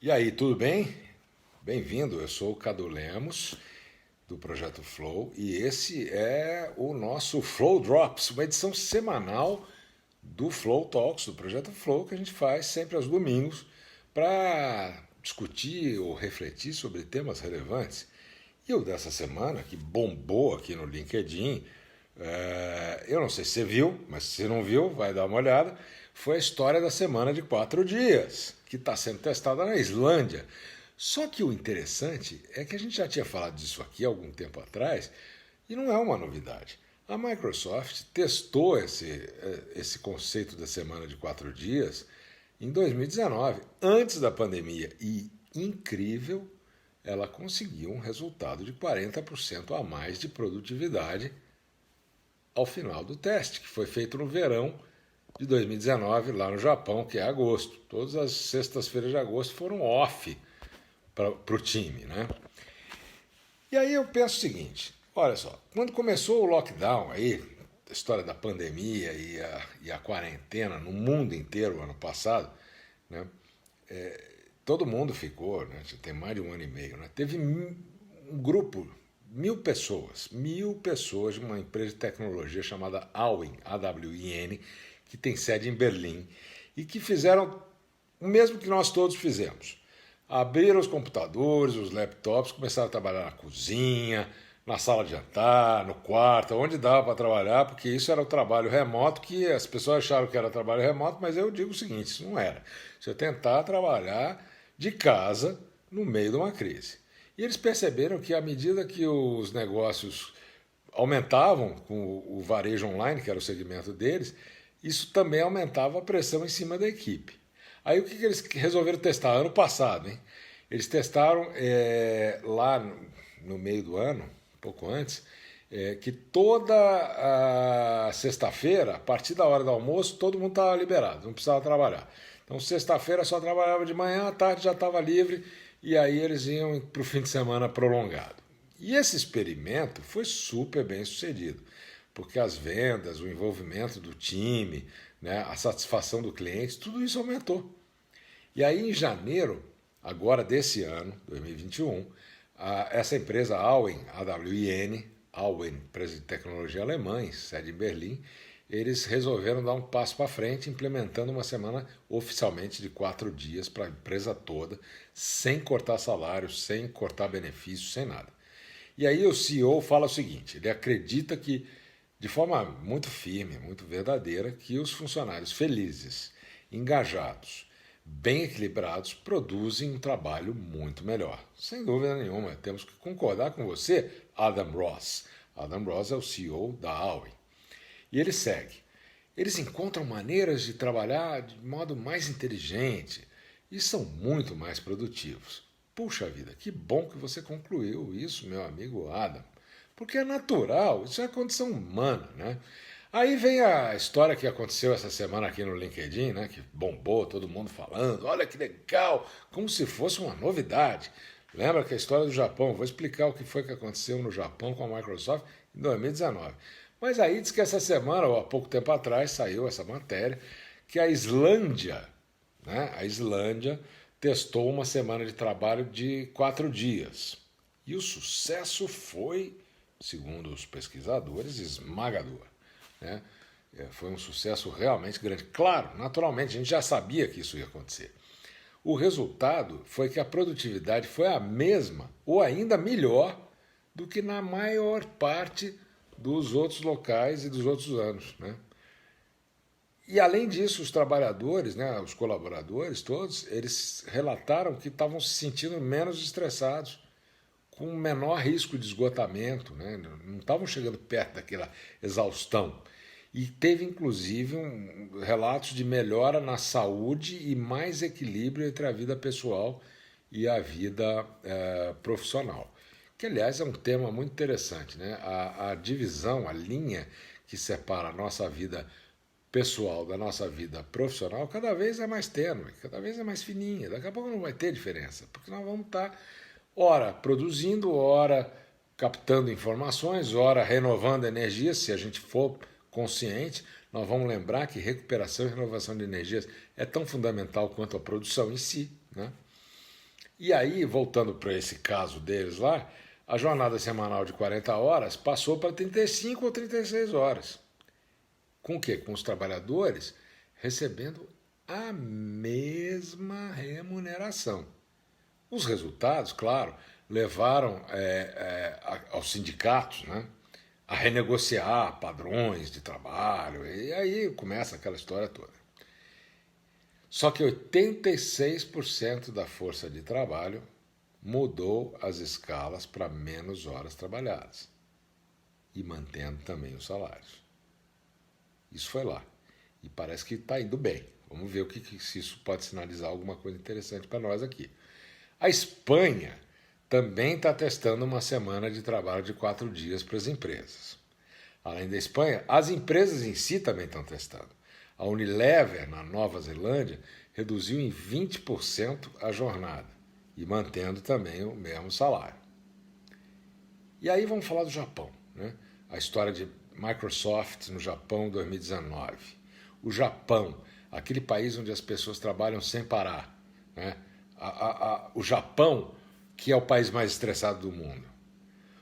E aí, tudo bem? Bem-vindo, eu sou o Cadu Lemos, do Projeto Flow, e esse é o nosso Flow Drops, uma edição semanal do Flow Talks, do Projeto Flow, que a gente faz sempre aos domingos para discutir ou refletir sobre temas relevantes. E o dessa semana, que bombou aqui no LinkedIn, eu não sei se você viu, mas se não viu, vai dar uma olhada. Foi a história da semana de 4 dias, que está sendo testada na Islândia. Só que o interessante é que a gente já tinha falado disso aqui há algum tempo atrás e não é uma novidade. A Microsoft testou esse conceito da semana de 4 dias em 2019, antes da pandemia, e incrível, ela conseguiu um resultado de 40% a mais de produtividade ao final do teste, que foi feito no verão de 2019, lá no Japão, que é agosto. Todas as sextas-feiras de agosto foram off para o time, né? E aí eu penso o seguinte, olha só, quando começou o lockdown aí, a história da pandemia e a quarentena no mundo inteiro ano passado, né? Todo mundo ficou, né? Já tem mais de um ano e meio, né? Teve um grupo, mil pessoas de uma empresa de tecnologia chamada Awin, AWIN, que tem sede em Berlim, e que fizeram o mesmo que nós todos fizemos. Abriram os computadores, os laptops, começaram a trabalhar na cozinha, na sala de jantar, no quarto, onde dava para trabalhar, porque isso era o trabalho remoto, que as pessoas acharam que era trabalho remoto, mas eu digo o seguinte, isso não era. Você tentar trabalhar de casa no meio de uma crise. E eles perceberam que à medida que os negócios aumentavam com o varejo online, que era o segmento deles, isso também aumentava a pressão em cima da equipe. Aí o que eles resolveram testar? Ano passado, hein? Eles testaram lá no meio do ano, um pouco antes, que toda a sexta-feira, a partir da hora do almoço, todo mundo estava liberado, não precisava trabalhar. Então, sexta-feira só trabalhava de manhã, à tarde já estava livre, e aí eles iam para o fim de semana prolongado. E esse experimento foi super bem sucedido, porque as vendas, o envolvimento do time, né, a satisfação do cliente, tudo isso aumentou. E aí, em janeiro, agora desse ano, 2021, essa empresa Awin, AWIN, Awin, empresa de tecnologia alemã, sede em Berlim, eles resolveram dar um passo para frente, implementando uma semana oficialmente de 4 dias para a empresa toda, sem cortar salário, sem cortar benefícios, sem nada. E aí o CEO fala o seguinte, ele acredita que, de forma muito firme, muito verdadeira, que os funcionários felizes, engajados, bem equilibrados, produzem um trabalho muito melhor. Sem dúvida nenhuma, temos que concordar com você, Adam Ross. Adam Ross é o CEO da Aui. E ele segue. Eles encontram maneiras de trabalhar de modo mais inteligente e são muito mais produtivos. Puxa vida, que bom que você concluiu isso, meu amigo Adam. Porque é natural, isso é a condição humana, né? Aí vem a história que aconteceu essa semana aqui no LinkedIn, né? Que bombou, todo mundo falando, olha que legal, como se fosse uma novidade. Lembra que a história do Japão, vou explicar o que foi que aconteceu no Japão com a Microsoft em 2019. Mas aí diz que essa semana, ou há pouco tempo atrás, saiu essa matéria, que a Islândia, né? A Islândia testou uma semana de trabalho de 4 dias. E o sucesso foi, segundo os pesquisadores, esmagador. Né? Foi um sucesso realmente grande. Claro, naturalmente, a gente já sabia que isso ia acontecer. O resultado foi que a produtividade foi a mesma, ou ainda melhor, do que na maior parte dos outros locais e dos outros anos. Né? E além disso, os trabalhadores, né, os colaboradores todos, eles relataram que estavam se sentindo menos estressados, com menor risco de esgotamento, né? Não estavam chegando perto daquela exaustão. E teve inclusive relatos de melhora na saúde e mais equilíbrio entre a vida pessoal e a vida profissional. Que, aliás, é um tema muito interessante. Né? A divisão, a linha que separa a nossa vida pessoal da nossa vida profissional cada vez é mais tênue, cada vez é mais fininha. Daqui a pouco não vai ter diferença, porque nós vamos estar, ora, produzindo, ora, captando informações, ora, renovando energia, se a gente for consciente. Nós vamos lembrar que recuperação e renovação de energias é tão fundamental quanto a produção em si. Né? E aí, voltando para esse caso deles lá, a jornada semanal de 40 horas passou para 35 ou 36 horas. Com o quê? Com os trabalhadores recebendo a mesma remuneração. Os resultados, claro, levaram aos sindicatos, né, a renegociar padrões de trabalho, e aí começa aquela história toda. Só que 86% da força de trabalho mudou as escalas para menos horas trabalhadas e mantendo também os salários. Isso foi lá. E parece que está indo bem. Vamos ver se isso pode sinalizar alguma coisa interessante para nós aqui. A Espanha também está testando uma semana de trabalho de 4 dias para as empresas. Além da Espanha, as empresas em si também estão testando. A Unilever, na Nova Zelândia, reduziu em 20% a jornada e mantendo também o mesmo salário. E aí vamos falar do Japão, né? A história de Microsoft no Japão em 2019. O Japão, aquele país onde as pessoas trabalham sem parar, né? O Japão, que é o país mais estressado do mundo.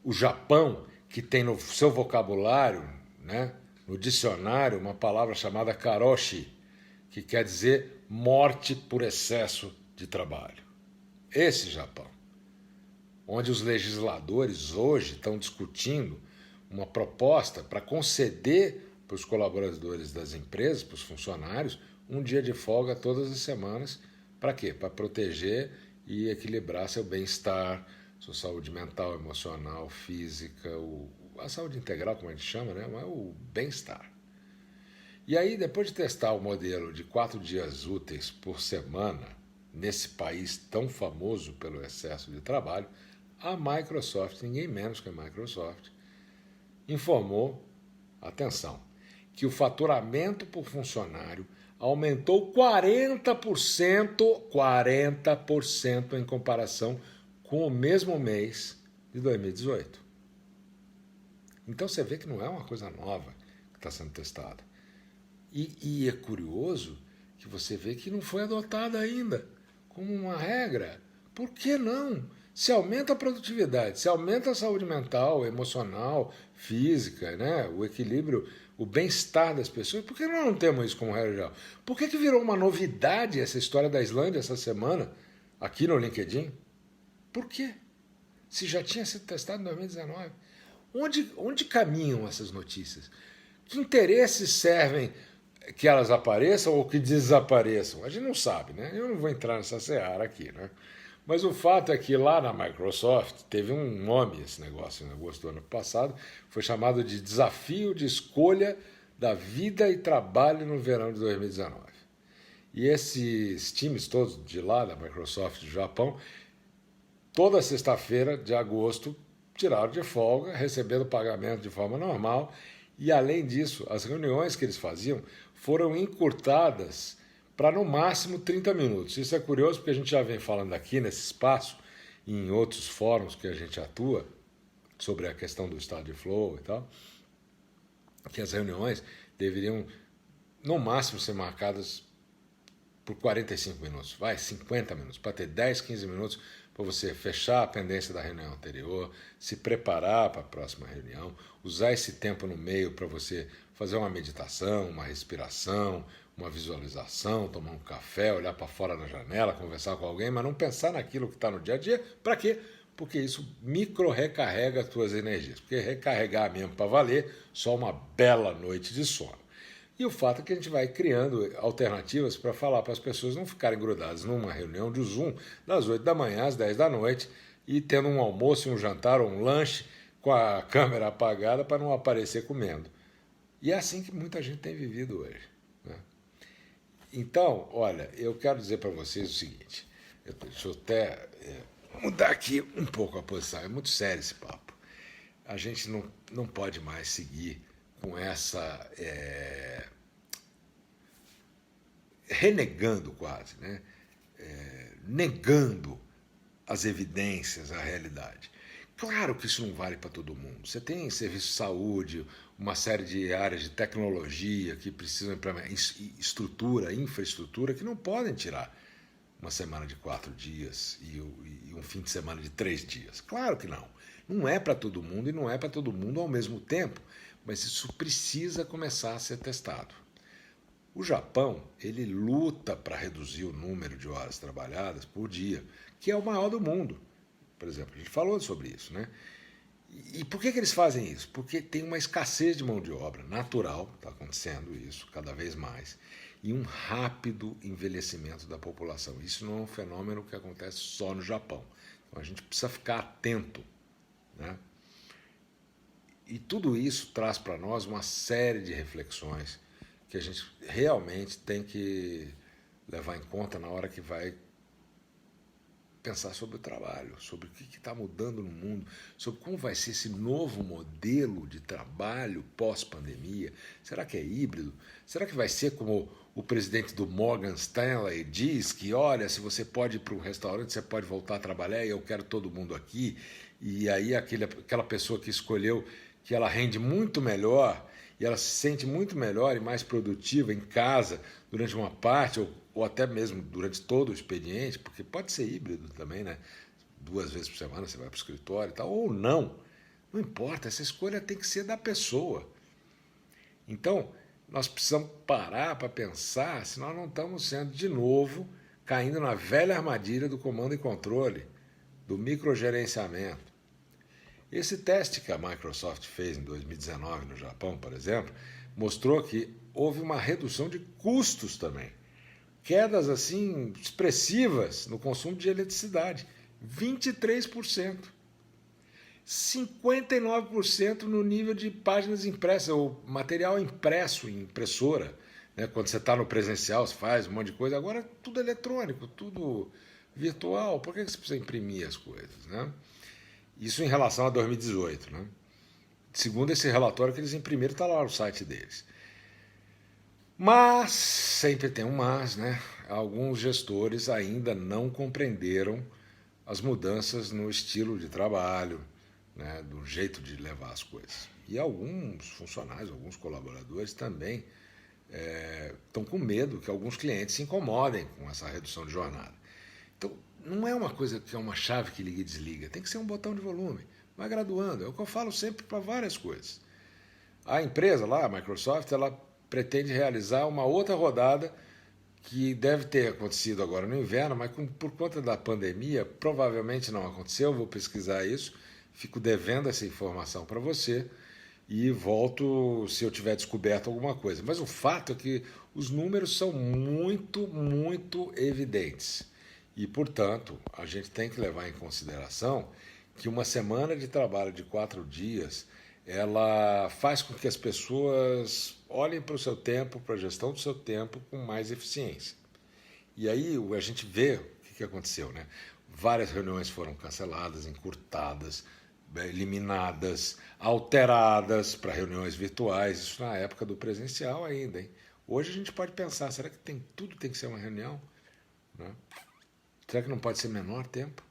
O Japão, que tem no seu vocabulário, né, no dicionário, uma palavra chamada karoshi, que quer dizer morte por excesso de trabalho. Esse Japão, onde os legisladores hoje estão discutindo uma proposta para conceder para os colaboradores das empresas, para os funcionários, um dia de folga todas as semanas. Para quê? Para proteger e equilibrar seu bem-estar, sua saúde mental, emocional, física, a saúde integral, como a gente chama, né? Mas o bem-estar. E aí, depois de testar o modelo de 4 dias úteis por semana, nesse país tão famoso pelo excesso de trabalho, a Microsoft, ninguém menos que a Microsoft, informou, atenção, que o faturamento por funcionário aumentou 40% em comparação com o mesmo mês de 2018. Então você vê que não é uma coisa nova que está sendo testada. E é curioso que você vê que não foi adotada ainda como uma regra. Por que não? Se aumenta a produtividade, se aumenta a saúde mental, emocional, física, né? O equilíbrio, o bem-estar das pessoas, por que nós não temos isso como regra geral? Por que virou uma novidade essa história da Islândia essa semana, aqui no LinkedIn? Por quê? Se já tinha sido testado em 2019. Onde caminham essas notícias? Que interesses servem que elas apareçam ou que desapareçam? A gente não sabe, né? Eu não vou entrar nessa seara aqui, né? Mas o fato é que lá na Microsoft teve um nome esse negócio em agosto do ano passado, foi chamado de Desafio de Escolha da Vida e Trabalho no Verão de 2019. E esses times todos de lá, da Microsoft do Japão, toda sexta-feira de agosto tiraram de folga, recebendo pagamento de forma normal, e além disso, as reuniões que eles faziam foram encurtadas para no máximo 30 minutos. Isso é curioso porque a gente já vem falando aqui nesse espaço, e em outros fóruns que a gente atua, sobre a questão do estado de flow e tal, que as reuniões deveriam no máximo ser marcadas por 45 minutos, 50 minutos, para ter 10, 15 minutos para você fechar a pendência da reunião anterior, se preparar para a próxima reunião, usar esse tempo no meio para você fazer uma meditação, uma respiração, uma visualização, tomar um café, olhar para fora da janela, conversar com alguém, mas não pensar naquilo que está no dia a dia. Para quê? Porque isso micro-recarrega as tuas energias. Porque recarregar mesmo para valer, só uma bela noite de sono. E o fato é que a gente vai criando alternativas para falar para as pessoas não ficarem grudadas numa reunião de Zoom das 8 da manhã às 10 da noite e tendo um almoço, um jantar ou um lanche com a câmera apagada para não aparecer comendo. E é assim que muita gente tem vivido hoje, né? Então, olha, eu quero dizer para vocês o seguinte, deixa eu até mudar aqui um pouco a posição, é muito sério esse papo. A gente não pode mais seguir com essa renegando quase, né? Negando as evidências, a realidade. Claro que isso não vale para todo mundo. Você tem serviço de saúde, uma série de áreas de tecnologia que precisam implementar estrutura, infraestrutura, que não podem tirar, uma semana de 4 dias e um fim de semana de 3 dias. Claro que não. Não é para todo mundo e não é para todo mundo ao mesmo tempo, mas isso precisa começar a ser testado. O Japão, ele luta para reduzir o número de horas trabalhadas por dia, que é o maior do mundo. Por exemplo, a gente falou sobre isso, né? E por que eles fazem isso? Porque tem uma escassez de mão de obra natural, está acontecendo isso cada vez mais, e um rápido envelhecimento da população. Isso não é um fenômeno que acontece só no Japão. Então a gente precisa ficar atento, né? E tudo isso traz para nós uma série de reflexões que a gente realmente tem que levar em conta na hora que vai pensar sobre o trabalho, sobre o que está mudando no mundo, sobre como vai ser esse novo modelo de trabalho pós-pandemia. Será que é híbrido? Será que vai ser como o presidente do Morgan Stanley diz, que olha, se você pode ir para um restaurante, você pode voltar a trabalhar e eu quero todo mundo aqui, e aí aquela pessoa que escolheu que ela rende muito melhor e ela se sente muito melhor e mais produtiva em casa durante uma parte ou até mesmo durante todo o expediente, porque pode ser híbrido também, né? 2 vezes por semana você vai para o escritório e tal, ou não. Não importa, essa escolha tem que ser da pessoa. Então, nós precisamos parar para pensar se nós não estamos sendo, de novo, caindo na velha armadilha do comando e controle, do microgerenciamento. Esse teste que a Microsoft fez em 2019 no Japão, por exemplo, mostrou que houve uma redução de custos também. Quedas assim expressivas no consumo de eletricidade, 23%. 59% no nível de páginas impressas, ou material impresso em impressora. Né? Quando você está no presencial, você faz um monte de coisa. Agora é tudo eletrônico, tudo virtual. Por que você precisa imprimir as coisas? Né? Isso em relação a 2018. Né? Segundo esse relatório que eles imprimiram, está lá no site deles. Mas, sempre tem um mas, né? Alguns gestores ainda não compreenderam as mudanças no estilo de trabalho, né? Do jeito de levar as coisas. E alguns funcionários, alguns colaboradores também estão com medo que alguns clientes se incomodem com essa redução de jornada. Então, não é uma coisa que é uma chave que liga e desliga, tem que ser um botão de volume. Vai graduando, é o que eu falo sempre para várias coisas. A empresa lá, a Microsoft, ela pretende realizar uma outra rodada que deve ter acontecido agora no inverno, mas por conta da pandemia provavelmente não aconteceu. Vou pesquisar isso, fico devendo essa informação para você e volto se eu tiver descoberto alguma coisa. Mas o fato é que os números são muito, muito evidentes e, portanto, a gente tem que levar em consideração que uma semana de trabalho de 4 dias ela faz com que as pessoas olhem para o seu tempo, para a gestão do seu tempo com mais eficiência. E aí a gente vê o que aconteceu, né? Várias reuniões foram canceladas, encurtadas, eliminadas, alteradas para reuniões virtuais, isso na época do presencial ainda, hein? Hoje a gente pode pensar, será que tudo tem que ser uma reunião? Né? Será que não pode ser menor tempo?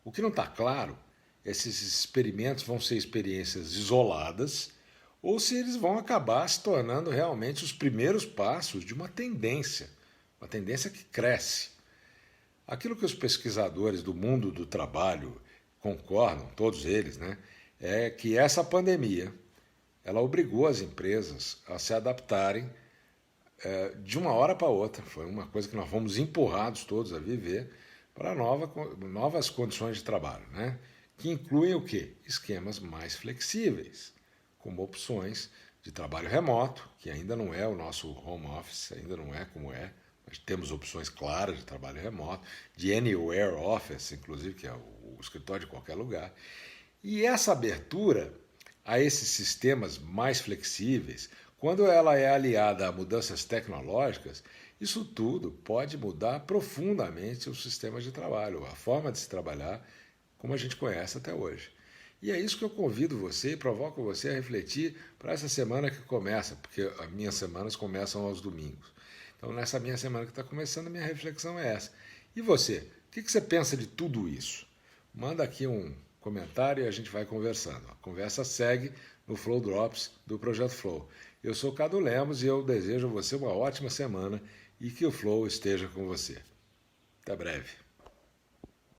O que não está claro, esses experimentos vão ser experiências isoladas ou se eles vão acabar se tornando realmente os primeiros passos de uma tendência que cresce. Aquilo que os pesquisadores do mundo do trabalho concordam, todos eles, né, é que essa pandemia ela obrigou as empresas a se adaptarem de uma hora para outra. Foi uma coisa que nós fomos empurrados todos a viver para novas condições de trabalho, né? Que incluem o quê? Esquemas mais flexíveis, como opções de trabalho remoto, que ainda não é o nosso home office, ainda não é como é. Nós temos opções claras de trabalho remoto, de anywhere office, inclusive, que é o escritório de qualquer lugar. E essa abertura a esses sistemas mais flexíveis, quando ela é aliada a mudanças tecnológicas, isso tudo pode mudar profundamente os sistemas de trabalho, a forma de se trabalhar, como a gente conhece até hoje. E é isso que eu convido você e provoco você a refletir para essa semana que começa, porque as minhas semanas começam aos domingos. Então, nessa minha semana que está começando, a minha reflexão é essa. E você? O que você pensa de tudo isso? Manda aqui um comentário e a gente vai conversando. A conversa segue no Flow Drops do Projeto Flow. Eu sou Cadu Lemos e eu desejo a você uma ótima semana e que o Flow esteja com você. Até breve.